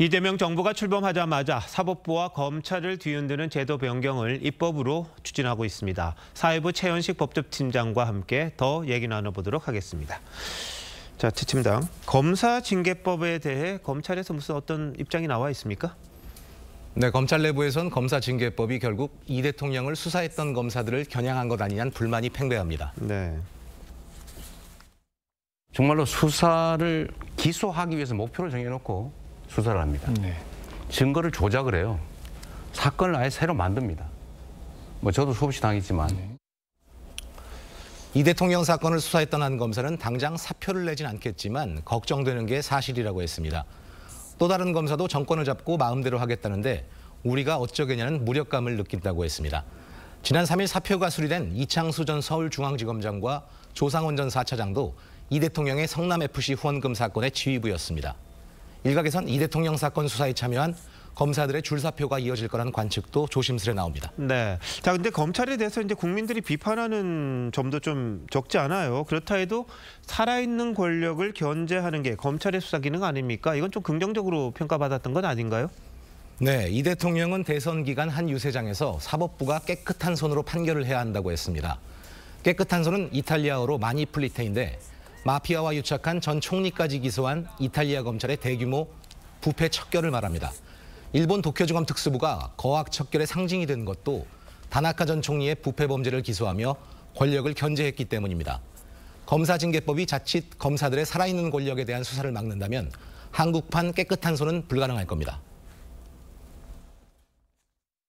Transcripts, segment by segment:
이재명 정부가 출범하자마자 사법부와 검찰을 뒤흔드는 제도 변경을 입법으로 추진하고 있습니다. 사회부 최현식 법조팀장과 함께 더 얘기 나눠보도록 하겠습니다. 자, 최 팀장, 검사징계법에 대해 검찰에서 무슨 어떤 입장이 나와 있습니까? 네, 검찰 내부에선 검사징계법이 결국 이 대통령을 수사했던 검사들을 겨냥한 것 아니냐는 불만이 팽배합니다. 네. 정말로 수사를 기소하기 위해서 목표를 정해놓고 수사를 합니다. 네. 증거를 조작을 해요. 사건을 아예 새로 만듭니다. 저도 수없이 당했지만. 네. 이 대통령 사건을 수사했던 한 검사는 당장 사표를 내진 않겠지만 걱정되는 게 사실이라고 했습니다. 또 다른 검사도 정권을 잡고 마음대로 하겠다는데 우리가 어쩌겠냐는 무력감을 느낀다고 했습니다. 지난 3일 사표가 수리된 이창수 전 서울중앙지검장과 조상원 전 4차장도 이 대통령의 성남FC 후원금 사건의 지휘부였습니다. 일각에선 이 대통령 사건 수사에 참여한 검사들의 줄사표가 이어질 거라는 관측도 조심스레 나옵니다. 네. 자, 근데 검찰에 대해서 이제 국민들이 비판하는 점도 좀 적지 않아요. 그렇다 해도 살아있는 권력을 견제하는 게 검찰의 수사 기능 아닙니까? 이건 좀 긍정적으로 평가받았던 건 아닌가요? 네, 이 대통령은 대선 기간 한 유세장에서 사법부가 깨끗한 손으로 판결을 해야 한다고 했습니다. 깨끗한 손은 이탈리아어로 마니플리테인데 마피아와 유착한 전 총리까지 기소한 이탈리아 검찰의 대규모 부패 척결을 말합니다. 일본 도쿄지검 특수부가 거악 척결의 상징이 된 것도 다나카 전 총리의 부패 범죄를 기소하며 권력을 견제했기 때문입니다. 검사징계법이 자칫 검사들의 살아있는 권력에 대한 수사를 막는다면 한국판 깨끗한 손은 불가능할 겁니다.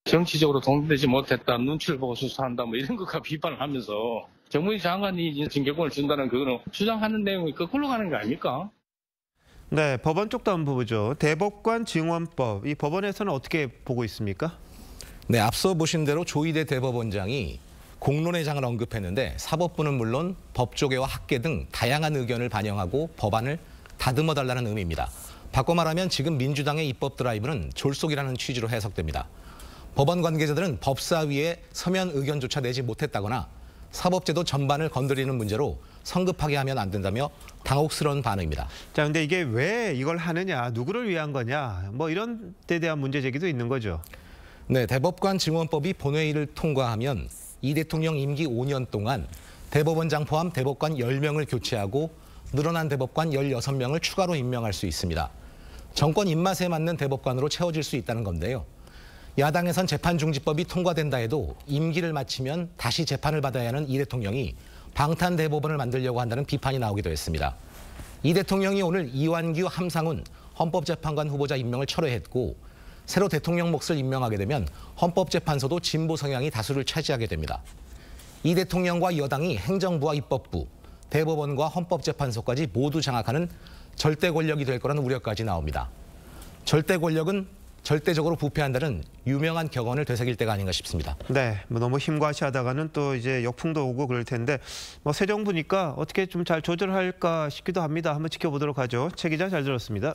정치적으로 동원되지 못했다, 눈치를 보고 수사한다, 이런 것과 비판을 하면서 정무위 장관이 징계권을 준다는 그거는 주장하는 내용이 거꾸로 가는 거 아닙니까? 네, 법원 쪽도 한번 보죠. 대법관 증언법, 이 법원에서는 어떻게 보고 있습니까? 네, 앞서 보신 대로 조희대 대법원장이 공론의 장을 언급했는데 사법부는 물론 법조계와 학계 등 다양한 의견을 반영하고 법안을 다듬어 달라는 의미입니다. 바꿔 말하면 지금 민주당의 입법 드라이브는 졸속이라는 취지로 해석됩니다. 법원 관계자들은 법사위에 서면 의견조차 내지 못했다거나 사법제도 전반을 건드리는 문제로 성급하게 하면 안 된다며 당혹스러운 반응입니다. 자, 근데 이게 왜 이걸 하느냐, 누구를 위한 거냐, 이런 데 대한 문제 제기도 있는 거죠. 네, 대법관 증언법이 본회의를 통과하면 이 대통령 임기 5년 동안 대법원장 포함 대법관 10명을 교체하고 늘어난 대법관 16명을 추가로 임명할 수 있습니다. 정권 입맛에 맞는 대법관으로 채워질 수 있다는 건데요. 야당에선 재판중지법이 통과된다 해도 임기를 마치면 다시 재판을 받아야 하는 이 대통령이 방탄대법원을 만들려고 한다는 비판이 나오기도 했습니다. 이 대통령이 오늘 이완규, 함상훈 헌법재판관 후보자 임명을 철회했고 새로 대통령 몫을 임명하게 되면 헌법재판소도 진보 성향이 다수를 차지하게 됩니다. 이 대통령과 여당이 행정부와 입법부, 대법원과 헌법재판소까지 모두 장악하는 절대 권력이 될 거라는 우려까지 나옵니다. 절대 권력은 절대적으로 부패한다는 유명한 격언을 되새길 때가 아닌가 싶습니다. 네, 너무 힘과시하다가는 또 이제 역풍도 오고 그럴 텐데 새 정부니까 어떻게 좀 잘 조절할까 싶기도 합니다. 한번 지켜보도록 하죠. 최 기자 잘 들었습니다.